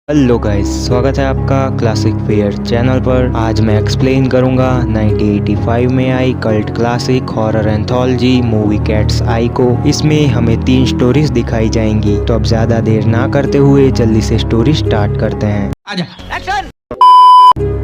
Hello guys, स्वागत है आपका क्लासिक फेयर चैनल पर। आज मैं एक्सप्लेन करूंगा 1985 में आई cult classic horror anthology movie cat's eye को। इसमें हमें 3 स्टोरीज दिखाई जाएंगी। तो अब ज्यादा देर ना करते हुए जल्दी से स्टोरी स्टार्ट करते हैं। एक्शन!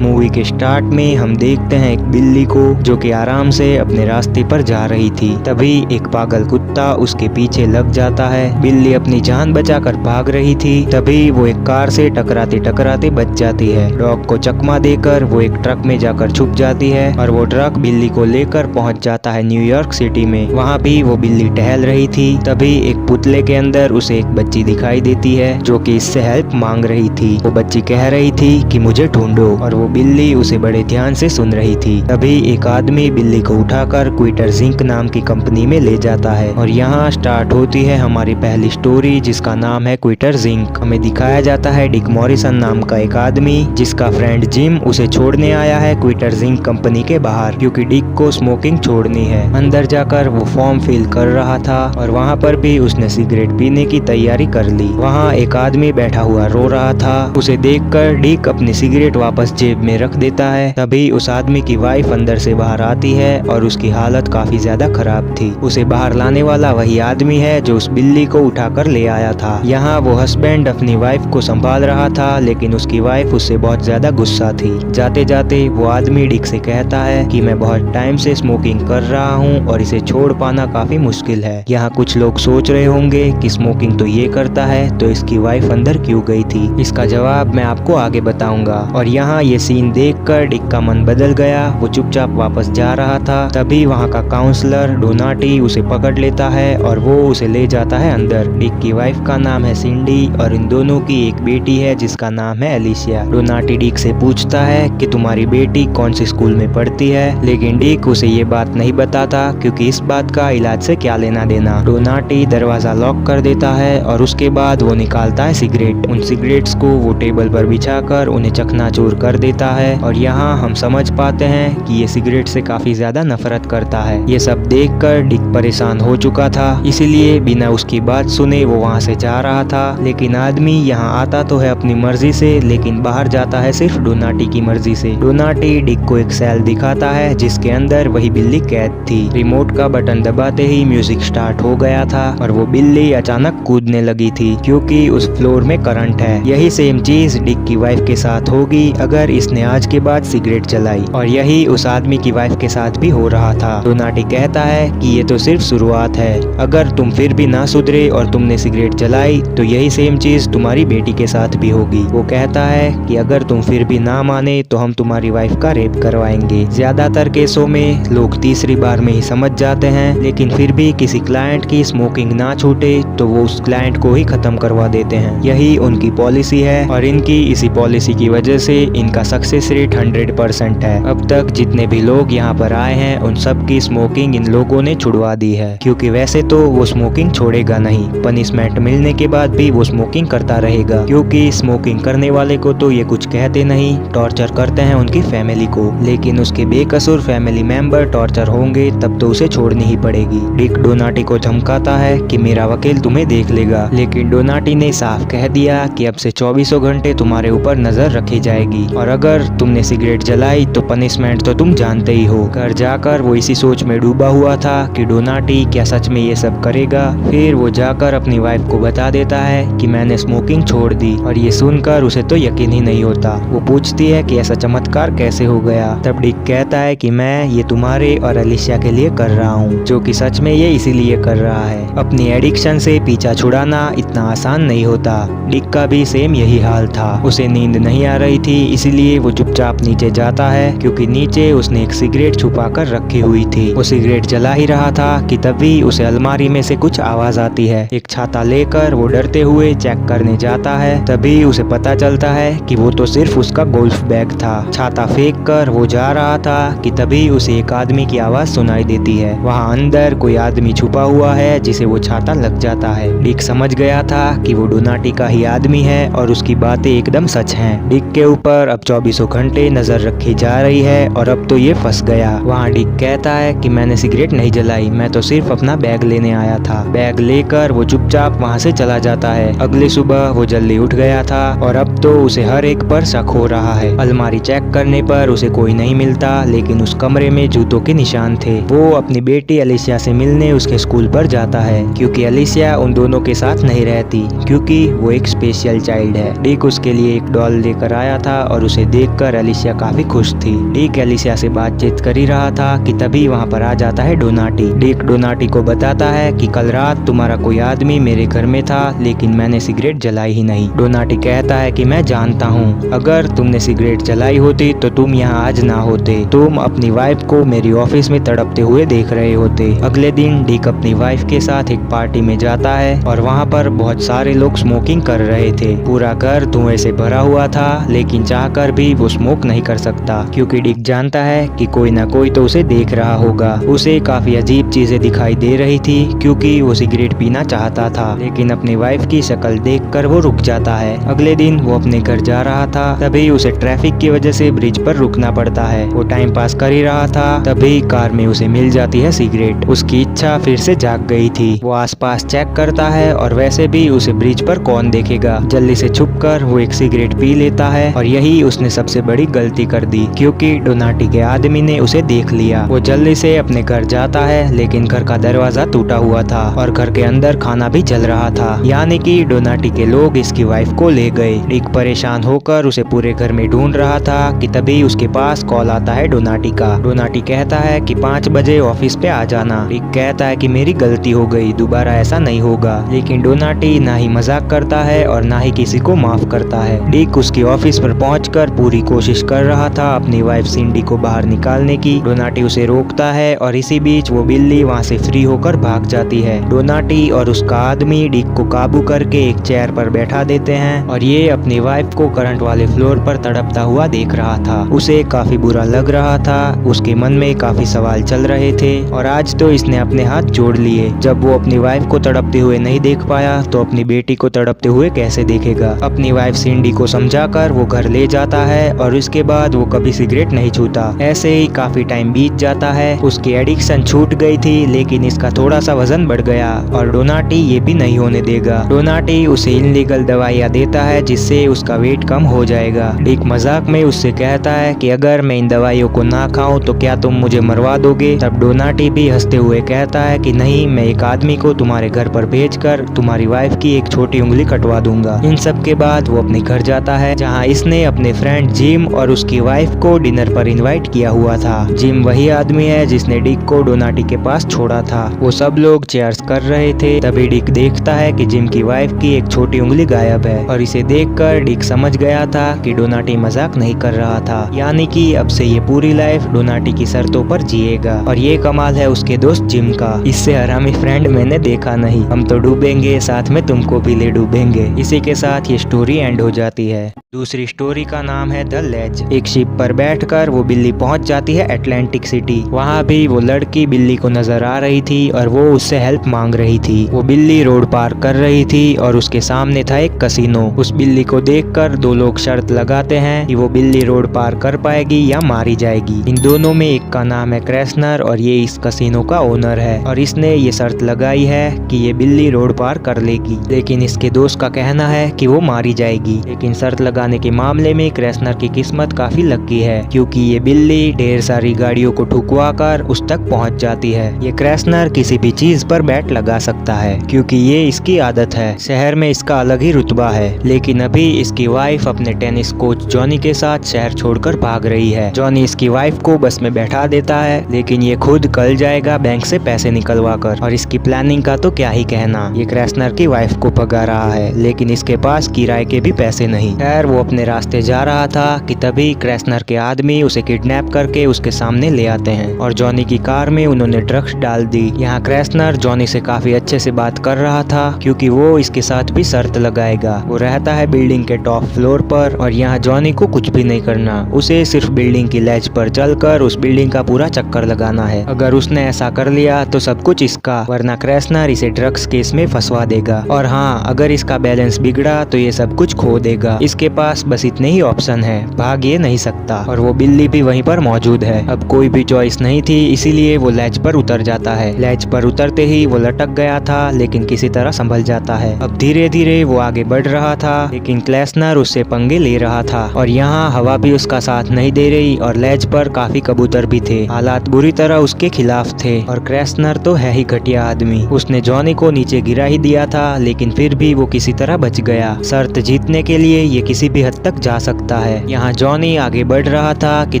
मूवी के स्टार्ट में हम देखते हैं एक बिल्ली को जो कि आराम से अपने रास्ते पर जा रही थी। तभी एक पागल कुत्ता उसके पीछे लग जाता है। बिल्ली अपनी जान बचाकर भाग रही थी, तभी वो एक कार से टकराते टकराते बच जाती है। डॉग को चकमा देकर वो एक ट्रक में जाकर छुप जाती है और वो ट्रक बिल्ली को लेकर पहुंच जाता है न्यूयॉर्क सिटी में। वहाँ भी वो बिल्ली टहल रही थी, तभी एक पुतले के अंदर उसे एक बच्ची दिखाई देती है जो कि इससे हेल्प मांग रही थी। वो बच्ची कह रही थी कि मुझे ढूंढो, और वो बिल्ली उसे बड़े ध्यान से सुन रही थी। तभी एक आदमी बिल्ली को उठाकर क्विटर जिंक नाम की कंपनी में ले जाता है और यहाँ स्टार्ट होती है हमारी पहली स्टोरी, जिसका नाम है क्विटर जिंक। हमें दिखाया जाता है डिक मॉरिसन नाम का एक आदमी जिसका फ्रेंड जिम उसे छोड़ने आया है क्विटर जिंक कंपनी के बाहर, क्योंकि डिक को स्मोकिंग छोड़नी है। अंदर जाकर वो फॉर्म फिल कर रहा था और वहाँ पर भी उसने सिगरेट पीने की तैयारी कर ली। वहाँ एक आदमी बैठा हुआ रो रहा था। उसे देखकर डिक अपनी सिगरेट वापस जेब में रख देता है। तभी उस आदमी की वाइफ अंदर से बाहर आती है और उसकी हालत काफी ज्यादा खराब थी। उसे बाहर लाने वाला वही आदमी है जो उस बिल्ली को उठाकर ले आया था। यहाँ वो हस्बैंड अपनी वाइफ को संभाल रहा था, लेकिन उसकी वाइफ उससे बहुत ज्यादा गुस्सा थी। जाते जाते वो आदमी डिक से कहता है कि मैं बहुत टाइम से स्मोकिंग कर रहा हूँ और इसे छोड़ पाना काफी मुश्किल है। यहाँ कुछ लोग सोच रहे होंगे कि स्मोकिंग तो ये करता है, तो इसकी वाइफ अंदर क्यों गई थी? इसका जवाब मैं आपको आगे बताऊंगा। और यहाँ ये सीन देखकर डिक का मन बदल गया। वो चुपचाप वापस जा रहा था, तभी वहाँ का काउंसलर डोनाटी उसे पकड़ लेता है और वो उसे ले जाता है अंदर। डिक की वाइफ का नाम है सिंडी और इन दोनों की एक बेटी है जिसका नाम है एलिसिया। डोनाटी डिक से पूछता है कि तुम्हारी बेटी कौन से स्कूल में पढ़ती है, लेकिन डिक उसे ये बात नहीं बताता क्योंकि इस बात का इलाज से क्या लेना देना। डोनाटी दरवाजा लॉक कर देता है और उसके बाद वो निकालता है सिगरेट। उन सिगरेट्स को वो टेबल पर बिछाकर उन्हें चकनाचूर कर देता है और यहाँ हम समझ पाते हैं कि ये सिगरेट से काफी ज्यादा नफरत करता है। ये सब देखकर डिक परेशान हो चुका था, इसीलिए बिना उसकी बात सुने वो वहाँ से जा रहा था। लेकिन आदमी यहाँ आता तो है अपनी मर्जी से, लेकिन बाहर जाता है सिर्फ डोनाटी की मर्जी से। डोनाटी डिक को एक सेल दिखाता है जिसके अंदर वही बिल्ली कैद थी। रिमोट का बटन दबाते ही म्यूजिक स्टार्ट हो गया था और वो बिल्ली अचानक कूदने लगी थी क्योंकि उस फ्लोर में करंट है। यही सेम चीज डिक की वाइफ के साथ होगी अगर इसने आज के बाद सिगरेट जलाई, और यही उस आदमी की वाइफ के साथ भी हो रहा था। डोनाटी कहता है कि ये तो सिर्फ शुरुआत है, अगर तुम फिर भी ना सुधरे और तुमने सिगरेट जलाई तो यही सेम चीज तुम्हारी बेटी के साथ भी होगी। वो कहता है कि अगर तुम फिर भी ना माने तो हम तुम्हारी वाइफ का रेप करवाएंगे। ज्यादातर केसों में लोग तीसरी बार में ही समझ जाते हैं, लेकिन फिर भी किसी क्लाइंट की स्मोकिंग ना छूटे तो वो उस क्लाइंट को ही खत्म करवा देते हैं। यही उनकी पॉलिसी है और इनकी इसी पॉलिसी की वजह से इनका सक्सेस रेट 100% है। अब तक जितने भी लोग यहाँ पर आए हैं उन सब की स्मोकिंग इन लोगों ने छुड़वा दी है, क्योंकि वैसे तो वो स्मोकिंग छोड़ेगा नहीं। पनिशमेंट मिलने के बाद भी वो स्मोकिंग करता रहेगा, क्योंकि स्मोकिंग करने वाले को तो ये कुछ कहते नहीं, टॉर्चर करते हैं उनकी फैमिली को। लेकिन उसके बेकसूर फैमिली मेंबर टॉर्चर होंगे तब तो उसे छोड़नी ही पड़ेगी। डिक डोनाटी को धमकाता है कि मेरा वकील तुम्हें देख लेगा, लेकिन डोनाटी ने साफ कह दिया कि अब से 24 घंटे तुम्हारे ऊपर नजर रखी जाएगी और अगर तुमने सिगरेट जलाई तो पनिशमेंट तो तुम जानते ही हो। घर जाकर वो इसी सोच में डूबा हुआ था कि डोनाटी क्या सच में ये सब करेगा। फिर वो जाकर अपनी वाइफ को बता देता है कि मैंने स्मोकिंग छोड़ दी, और ये सुनकर उसे तो यकीन ही नहीं होता। वो पूछती है कि ऐसा चमत्कार कैसे हो गया। तब डिक कहता है कि मैं ये तुम्हारे और एलिसिया के लिए कर रहा हूँ, जो कि सच में ये इसीलिए कर रहा है। अपनी एडिक्शन से पीछा छुड़ाना इतना आसान नहीं होता। डिक का भी सेम यही हाल था। उसे नींद नहीं आ रही थी, इसीलिए वो चुपचाप नीचे जाता है, क्योंकि नीचे उसने एक सिगरेट छुपा कर रखी हुई थी। वो सिगरेट जला ही रहा था कि तभी उसे अलमारी में से कुछ आवाज आती है। एक छाता लेकर वो डरते हुए चेक करने जाता है, तभी उसे पता चलता है कि वो तो सिर्फ उसका गोल्फ बैग था। छाता फेंक कर वो जा रहा था कि तभी उसे एक आदमी की आवाज सुनाई देती है। वहाँ अंदर कोई आदमी छुपा हुआ है जिसे वो छाता लग जाता है। डिक समझ गया था कि वो डोनाटी का ही आदमी है और उसकी बातें एकदम सच हैं। डिक के ऊपर अब 24 24 घंटे नजर रखी जा रही है और अब तो ये फंस गया। वहाँ डिक कहता है कि मैंने सिगरेट नहीं जलाई, मैं तो सिर्फ अपना बैग लेने आया था। बैग लेकर वो चुपचाप वहाँ से चला जाता है। अगली सुबह वो जल्दी उठ गया था और अब तो उसे हर एक पर शक हो रहा है। अलमारी चेक करने पर उसे कोई नहीं मिलता, लेकिन उस कमरे में जूतों के निशान थे। वो अपनी बेटी अलिसिया से मिलने उसके स्कूल पर जाता है, क्योंकि अलिसिया उन दोनों के साथ नहीं रहती, क्योंकि वो एक स्पेशल चाइल्ड है। डिक उसके लिए एक डॉल लेकर आया था और उसे देखकर अलिसिया काफी खुश थी। डिक अलिसिया से बातचीत कर ही रहा था कि तभी वहाँ पर आ जाता है डोनाटी। डिक डोनाटी को बताता है कि कल रात तुम्हारा कोई आदमी मेरे घर में था, लेकिन मैंने सिगरेट जलाई ही नहीं। डोनाटी कहता है कि मैं जानता हूँ, अगर तुमने सिगरेट जलाई होती तो तुम यहाँ आज ना होते। तुम अपनी वाइफ को मेरी ऑफिस में तड़पते हुए देख रहे होते। अगले दिन डिक अपनी वाइफ के साथ एक पार्टी में जाता है और वहाँ पर बहुत सारे लोग स्मोकिंग कर रहे थे। पूरा घर धुएं से भरा हुआ था, लेकिन चाहकर भी वो स्मोक नहीं कर सकता, क्योंकि डिक जानता है कि कोई ना कोई तो उसे देख रहा होगा। उसे काफी अजीब चीजें दिखाई दे रही थी, क्योंकि वो सिगरेट पीना चाहता था, लेकिन अपनी वाइफ की शक्ल देखकर वो रुक जाता है। अगले दिन वो अपने घर जा रहा था, तभी उसे ट्रैफिक की वजह से ब्रिज पर रुकना पड़ता है। वो टाइम पास कर ही रहा था, तभी कार में उसे मिल जाती है सिगरेट। उसकी इच्छा फिर से जाग गई थी। वो आसपास चेक करता है और वैसे भी उसे ब्रिज पर कौन देखेगा। जल्दी से छुपकर वो एक सिगरेट पी लेता है और यही उसने सबसे बड़ी गलती कर दी, क्योंकि डोनाटी के आदमी ने उसे देख लिया। वो जल्दी से अपने घर जाता है, लेकिन घर का दरवाजा टूटा हुआ था और घर के अंदर खाना भी जल रहा था, यानी कि डोनाटी के लोग इसकी वाइफ को ले गए। डिक परेशान होकर उसे पूरे घर में ढूंढ रहा था कि तभी उसके पास कॉल आता है डोनाटी का। डोनाटी कहता है कि 5 बजे ऑफिस पे आ जाना। डिक कहता है कि मेरी गलती हो गई, दोबारा ऐसा नहीं होगा। लेकिन डोनाटी ना ही मजाक करता है और ना ही किसी को माफ करता है। डिक उसकी ऑफिस पर पहुंचकर पूरी कोशिश कर रहा था अपनी वाइफ सिंडी को बाहर निकालने की। डोनाटी उसे रोकता है और इसी बीच वो बिल्ली वहाँ से फ्री होकर भाग जाती है। डोनाटी और उसका आदमी डिक को काबू करके एक चेयर पर बैठा देते हैं और ये अपनी वाइफ को करंट वाले फ्लोर पर तड़पता हुआ देख रहा था। उसे काफी बुरा लग रहा था, उसके मन में काफी सवाल चल रहे थे और आज तो इसने अपने हाथ जोड़ लिए। जब वो अपनी वाइफ को तड़पते हुए नहीं देख पाया तो अपनी बेटी को तड़पते हुए कैसे देखेगा। अपनी वाइफ सिंडी को समझाकर वो घर ले जाता है और उसके बाद वो कभी सिगरेट नहीं छूता। ऐसे ही काफी टाइम बीत जाता है। उसकी एडिक्शन छूट गई थी, लेकिन इसका थोड़ा सा वजन बढ़ गया और डोनाटी ये भी नहीं होने देगा। डोनाटी उसे इनलीगल दवाइयाँ देता है जिससे उसका वेट कम हो जाएगा। डिक मजाक में उससे कहता है कि अगर मैं इन दवाइयों को ना खाऊं तो क्या तुम मुझे मरवा दोगे। तब डोनाटी भी हंसते हुए कहता है कि नहीं, मैं एक आदमी को तुम्हारे घर पर भेजकर तुम्हारी वाइफ की एक छोटी उंगली कटवा दूंगा। इन सब के बाद वो अपने घर जाता है, जहाँ इसने अपने फ्रेंड जिम और उसकी वाइफ को डिनर पर इनवाइट किया हुआ था। जिम वही आदमी है जिसने डिक को डोनाटी के पास छोड़ा था। वो सब लोग चेयर्स कर रहे थे, तभी डिक देखता है कि जिम की वाइफ की एक छोटी उंगली गायब है और इसे देखकर डिक समझ गया था कि डोनाटी मजाक नहीं कर रहा था, यानी कि अब से ये पूरी लाइफ डोनाटी की शर्तों पर जिएगा। और ये कमाल है उसके दोस्त जिम का, इससे हरामी फ्रेंड मैंने देखा नहीं। हम तो डूबेंगे, साथ में तुमको भी ले डूबेंगे। इसी के साथ ये स्टोरी एंड हो जाती है। दूसरी स्टोरी का नाम है द लेज। एक शिप पर बैठकर वो बिल्ली पहुंच जाती है अटलांटिक सिटी। वहाँ भी वो लड़की बिल्ली को नजर आ रही थी और वो उससे हेल्प मांग रही थी। वो बिल्ली रोड पार कर रही थी और उसके सामने था एक कसिनो। उस बिल्ली को देखकर दो लोग शर्त लगाते हैं कि वो बिल्ली रोड पार कर पाएगी या मारी जाएगी। इन दोनों में एक का नाम है क्रैशनर और ये इस कसिनो का ओनर है और इसने ये शर्त लगाई है कि ये बिल्ली रोड पार कर लेगी, लेकिन इसके दोस्त का कहना है कि वो मारी जाएगी। लेकिन शर्त लगाने के मामले में क्रैशनर की किस्मत काफी लकी है, क्योंकि ये बिल्ली ढेर सारी गाड़ियों को ठुकवा कर उस तक पहुंच जाती है। ये क्रैशनर किसी भी चीज पर बैट लगा सकता है, क्योंकि ये इसकी आदत है। शहर में इसका अलग ही रुतबा है, लेकिन अभी इसकी वाइफ अपने टेनिस कोच जॉनी के साथ शहर छोड़कर भाग रही है। जॉनी इसकी वाइफ को बस में बैठा देता है, लेकिन ये खुद कल जाएगा बैंक से पैसे निकलवा कर। और इसकी प्लानिंग का तो क्या ही कहना, ये क्रैशनर की वाइफ को भगा रहा है, लेकिन इसके पास किराए के भी पैसे नहीं। खैर वो अपने रास्ते जा रहा था कि तभी क्रैशनर के आदमी उसे किडनैप करके उसके सामने ले आते हैं और जॉनी की कार में उन्होंने ड्रग्स डाल दी। यहाँ क्रैशनर जॉनी से काफी अच्छे से बात कर रहा था, क्योंकि वो इसके साथ भी शर्त लगाएगा। वो रहता है बिल्डिंग के टॉप फ्लोर पर और यहाँ जॉनी को कुछ भी नहीं करना, उसे सिर्फ बिल्डिंग की लेज पर चलकर उस बिल्डिंग का पूरा चक्कर लगाना है। अगर उसने ऐसा कर लिया तो सब कुछ इसका, वरना क्रैशनर इसे ड्रग्स केस में फंसवा देगा। और हाँ, अगर इसका बैलेंस बिगड़ा तो ये सब कुछ खो देगा। इसके पास बस इतने ही ऑप्शन है, भाग ये नहीं सकता। और वो बिल्ली भी वहीं पर मौजूद है। अब कोई भी चॉइस नहीं थी, इसीलिए वो लैच पर उतर जाता है। लैच पर उतरते ही वो लटक गया था, लेकिन किसी तरह संभल जाता है। अब धीरे धीरे वो आगे बढ़ रहा था, लेकिन क्लेसनर उससे पंगे ले रहा था और यहाँ हवा भी उसका साथ नहीं दे रही और लैच पर काफी कबूतर भी थे। हालात बुरी तरह उसके खिलाफ थे और क्लेसनर तो है ही घटिया आदमी। उसने जॉनी को नीचे गिरा ही दिया था, लेकिन फिर भी वो किसी तरह बच गया। शर्त जीतने के लिए ये किसी भी हद तक जा सकता है। यहाँ जॉनी आगे बढ़ रहा था कि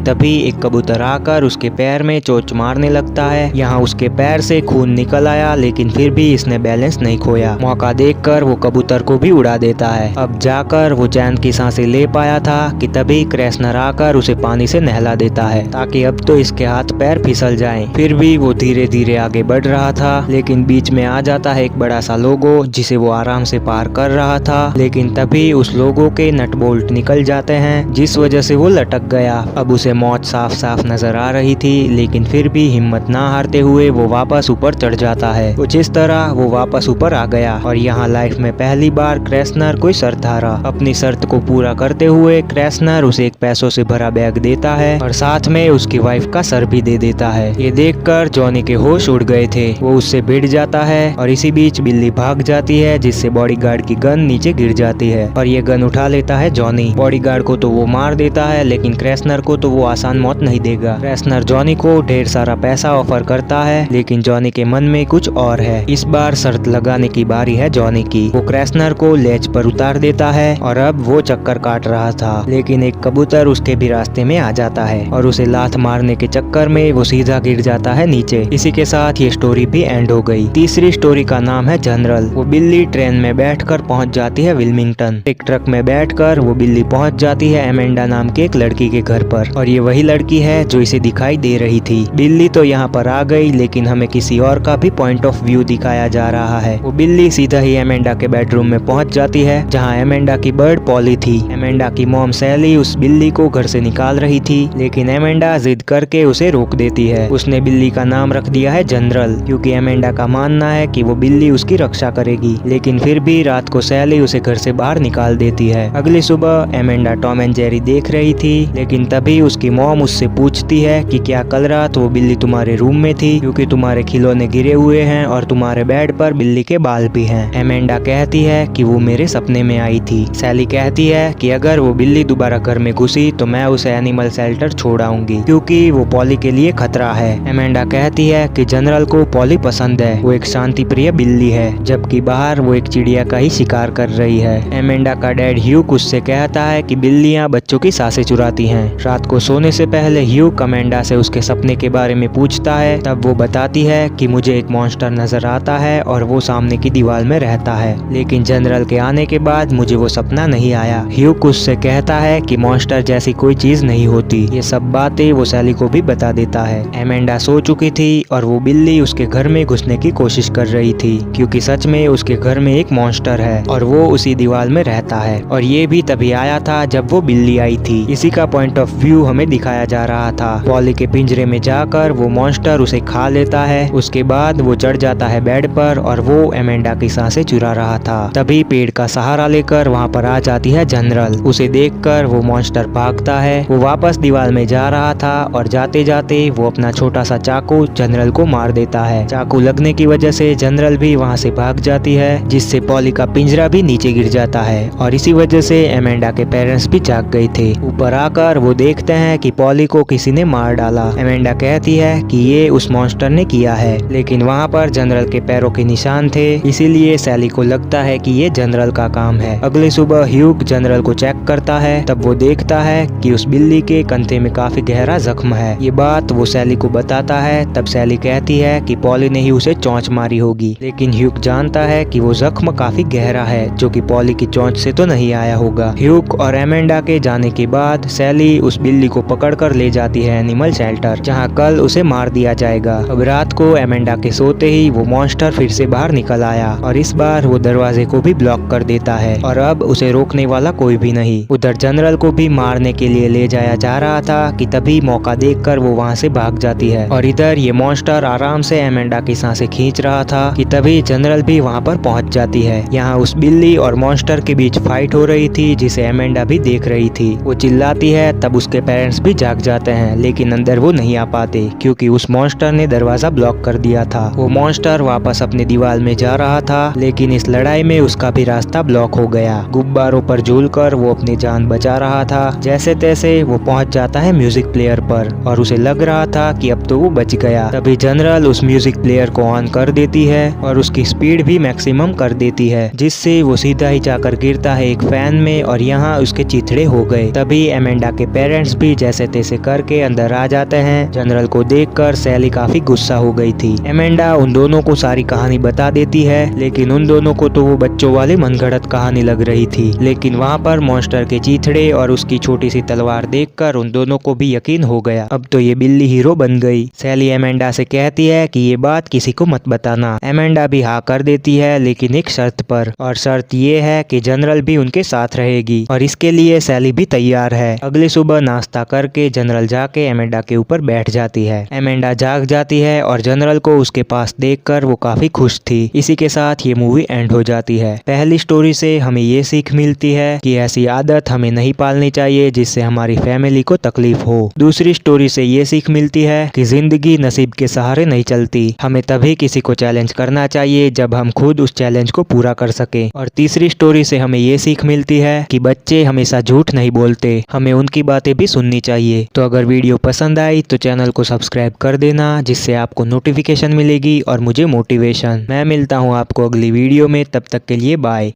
तभी एक कबूतर आकर उसके पैर में चोंच मारने लगता है। यहाँ उसके पैर से खून निकल आया, लेकिन फिर भी इसने बैलेंस नहीं खोया। मौका देखकर वो कबूतर को भी उड़ा देता है। अब जाकर वो चैन की सांसें ले पाया था कि तभी क्रेसनर आकर उसे पानी से नहला देता है, ताकि अब तो इसके हाथ पैर फिसल जाएं। फिर भी वो धीरे धीरे आगे बढ़ रहा था, लेकिन बीच में आ जाता है एक बड़ा सा लोगो, जिसे वो आराम से पार कर रहा था। लेकिन तभी उस लोगो के नट बोल्ट निकल जाते हैं, जिस वजह से वो लटक गया। अब उसे मौत साफ साफ नजर आ रही थी, लेकिन फिर भी हिम्मत ना हारते हुए वो वापस ऊपर चढ़ जाता है। कुछ इस तरह वो वापस ऊपर आ गया और यहाँ लाइफ में पहली बार क्रेसनर कोई शर्त हारा। अपनी शर्त को पूरा करते हुए क्रेसनर उसे एक पैसों से भरा बैग देता है और साथ में उसकी वाइफ का सर भी दे देता है। ये देखकर जॉनी के होश उड़ गए थे। वो उससे भिड़ जाता है और इसी बीच बिल्ली भाग जाती है, जिससे बॉडीगार्ड की गन नीचे गिर जाती है और ये गन उठा लेता है जॉनी। बॉडीगार्ड को तो वो मार देता है, लेकिन क्रेसनर को तो वो आसान मौत नहीं देगा। क्रेसनर जॉनी को ढेर सारा पैसा ऑफर करता है, लेकिन जॉनी के मन में कुछ और है। इस बार शर्त लगाने की बारी है जॉनी की। वो क्रेसनर को लेच पर उतार देता है और अब वो चक्कर काट रहा था, लेकिन एक कबूतर उसके भी रास्ते में आ जाता है और उसे लात मारने के चक्कर में वो सीधा गिर जाता है नीचे। इसी के साथ ये स्टोरी भी एंड हो गई। तीसरी स्टोरी का नाम है जनरल। वो बिल्ली ट्रेन में बैठकर पहुंच जाती है विल्मिंगटन। एक ट्रक में बैठकर वो बिल्ली पहुंच जाती है एमेंडा नाम के एक लड़की के घर पर, और ये वही लड़की है जो इसे दिखाई दे रही थी। बिल्ली तो यहाँ पर आ गई, लेकिन हमें किसी और का भी पॉइंट ऑफ व्यू दिखाया जा रहा है। वो बिल्ली सीधा ही एमेंडा के बेडरूम में पहुंच जाती है, जहाँ एमेंडा की बर्ड पॉली थी। एमेंडा की मॉम सैली उस बिल्ली को घर से निकाल रही थी, लेकिन एमेंडा जिद करके उसे रोक देती है। उसने बिल्ली का नाम रख दिया है जनरल, क्योंकि एमेंडा का मानना है कि वो बिल्ली उसकी रक्षा करेगी। लेकिन फिर भी रात को सैली उसे घर से बाहर निकाल देती है। अगली सुबह एमेंडा टॉम एंड जेरी देख रही थी, लेकिन तभी उसकी मॉम उससे पूछती है कि क्या कल रात वो बिल्ली तुम्हारे रूम में थी, क्योंकि तुम्हारे खिलौने गिरे हुए हैं और तुम्हारे बेड पर बिल्ली के बाल भी हैं। एमेंडा कहती है कि वो मेरे सपने में आई थी। सैली कहती है कि अगर वो बिल्ली दोबारा घर में घुसी तो मैं उसे एनिमल शेल्टर छोड़ आऊंगी, क्योंकि वो पॉली के लिए खतरा है। एमेंडा कहती है कि जनरल को पॉली पसंद है, वो एक शांति प्रिय बिल्ली है, जबकि बाहर वो एक चिड़िया का ही शिकार कर रही है। एमेंडा का डैड ह्यूक उससे कहता है कि बिल्लियां बच्चों की सांसें चुराती हैं। रात को सोने से पहले ह्यूक एमेंडा से उसके सपने के बारे में पूछता है। तब वो बताती है कि मुझे एक मॉन्स्टर नजर आता है और वो सामने की दीवार में रहता है, लेकिन जनरल के आने के बाद मुझे वो सपना नहीं आया। ह्यूक उससे कहता है कि मॉन्स्टर जैसी कोई चीज नहीं होती। ये सब बातें वो सैली को भी बता देता है। एमेंडा सो चुकी थी और वो बिल्ली उसके घर में घुसने की कोशिश कर रही थी, क्योंकि सच में उसके घर में एक मॉन्स्टर है और वो उसी दीवार में रहता है। और ये भी तभी आया था जब वो बिल्ली आई थी। इसी का पॉइंट ऑफ व्यू हमें दिखाया जा रहा था। पॉली के पिंजरे में जाकर वो मॉन्स्टर उसे खा लेता है। उसके बाद वो चढ़ जाता है बेड पर और वो एमेंडा की सांसें चुरा रहा था। तभी पेड़ का सहारा लेकर वहाँ पर आ जाती है जनरल। उसे देखकर वो मॉन्स्टर भागता है। वो वापस दीवार में जा रहा था और जाते जाते वो अपना छोटा सा चाकू जनरल को मार देता है। चाकू लगने की वजह से जनरल भी वहाँ से भाग जाती है, जिससे पॉली का पिंजरा भी नीचे गिर जाता है और इसी वजह से एमेंडा के पेरेंट्स भी जाग गए थे। ऊपर आकर वो देखते हैं कि पॉली को किसी ने मार डाला। एमेंडा कहती है कि ये उस मॉन्स्टर ने किया है, लेकिन वहाँ पर जनरल के पैरों के निशान थे, इसीलिए सैली को लगता है कि ये जनरल का काम है। अगली सुबह ह्यूक जनरल को चेक करता है। तब वो देखता है कि उस बिल्ली के कंधे में काफी गहरा जख्म है। ये बात वो सैली को बताता है। तब सैली कहती है कि पॉली ने ही उसे चोंच मारी होगी, लेकिन ह्यूक जानता है कि वो जख्म काफी गहरा है, जो कि पॉली की चोंच से तो नहीं आया होगा। ह्यूक और एमेंडा के जाने के बाद सैली उस बिल्ली को पकड़कर ले जाती है एनिमल शेल्टर, जहाँ कल उसे मार दिया जाएगा। अब रात को एमेंडा के सोते ही वो मॉन्स्टर फिर से बाहर निकल आया और इस बार वो दरवाजे को भी ब्लॉक कर देता है और अब उसे रोकने वाला कोई भी नहीं। उधर जनरल को भी मारने के लिए ले जाया जा रहा था कि तभी मौका देखकर वो वहाँ से भाग जाती है और इधर ये मॉन्स्टर आराम से एमेंडा की सांसें खींच रहा था कि तभी जनरल भी वहाँ पर पहुँच जाती है। यहाँ उस बिल्ली और मॉन्स्टर के बीच फाइट हो रही थी, जिसे एमेंडा भी देख रही थी। वो चिल्लाती है, तब उसके पेरेंट्स भी जाग जाते हैं, लेकिन अंदर वो नहीं आ पाते क्योंकि उस मॉन्स्टर ने दरवाजा ब्लॉक कर दिया था। वो मॉन्स्टर वापस अपने दीवार में जा रहा था, लेकिन इस लड़ाई में उसका भी रास्ता ब्लॉक हो गया। गुब्बारों पर झूलकर वो अपनी जान बचा रहा था। जैसे तैसे वो पहुंच जाता है म्यूजिक प्लेयर पर और उसे लग रहा था कि अब तो वो बच गया। तभी जनरल उस म्यूजिक प्लेयर को ऑन कर देती है और उसकी स्पीड भी मैक्सिमम कर देती है, जिससे वो सीधा ही जाकर गिरता है एक फैन में और यहाँ उसके चिथड़े हो गए। तभी एमेंडा के पेरेंट्स भी जैसे तैसे करके अंदर आ जाते हैं। जनरल को देखकर सैली काफी गुस्सा हो गई थी। एमेंडा उन दोनों को सारी कहानी बता देती है, लेकिन उन दोनों को तो वो बच्चों वाली मनगढ़ंत कहानी लग रही थी। लेकिन वहाँ पर मॉन्स्टर के चिथड़े और उसकी छोटी सी तलवार देखकर उन दोनों को भी यकीन हो गया, अब तो ये बिल्ली हीरो बन गई। सैली एमेंडा से कहती है कि ये बात किसी को मत बताना। एमेंडा भी हाँ कर देती है, लेकिन एक शर्त पर, और शर्त ये है कि जनरल भी उनके साथ रहेगी और इसके लिए सैली भी तैयार है। अगली सुबह नाश्ता करके जनरल जाके एमेंडा के ऊपर बैठ जाती है। एमेंडा जाग जाती है और जनरल को उसके पास देखकर वो काफी खुश थी। इसी के साथ ये मूवी एंड हो जाती है। पहली स्टोरी से हमें ये सीख मिलती है कि ऐसी आदत हमें नहीं पालनी चाहिए जिससे हमारी फैमिली को तकलीफ हो। दूसरी स्टोरी से ये सीख मिलती है कि जिंदगी नसीब के सहारे नहीं चलती, हमें तभी किसी को चैलेंज करना चाहिए जब हम खुद उस चैलेंज को पूरा कर सके। और तीसरी स्टोरी से हमें ये सीख मिलती है कि बच्चे हमेशा झूठ नहीं बोलते, हमें उनकी बातें भी सुननी चाहिए। तो अगर वीडियो पसंद आई तो चैनल को सब्सक्राइब कर देना, जिससे आपको नोटिफिकेशन मिलेगी और मुझे मोटिवेशन। मैं मिलता हूँ आपको अगली वीडियो में, तब तक के लिए बाय।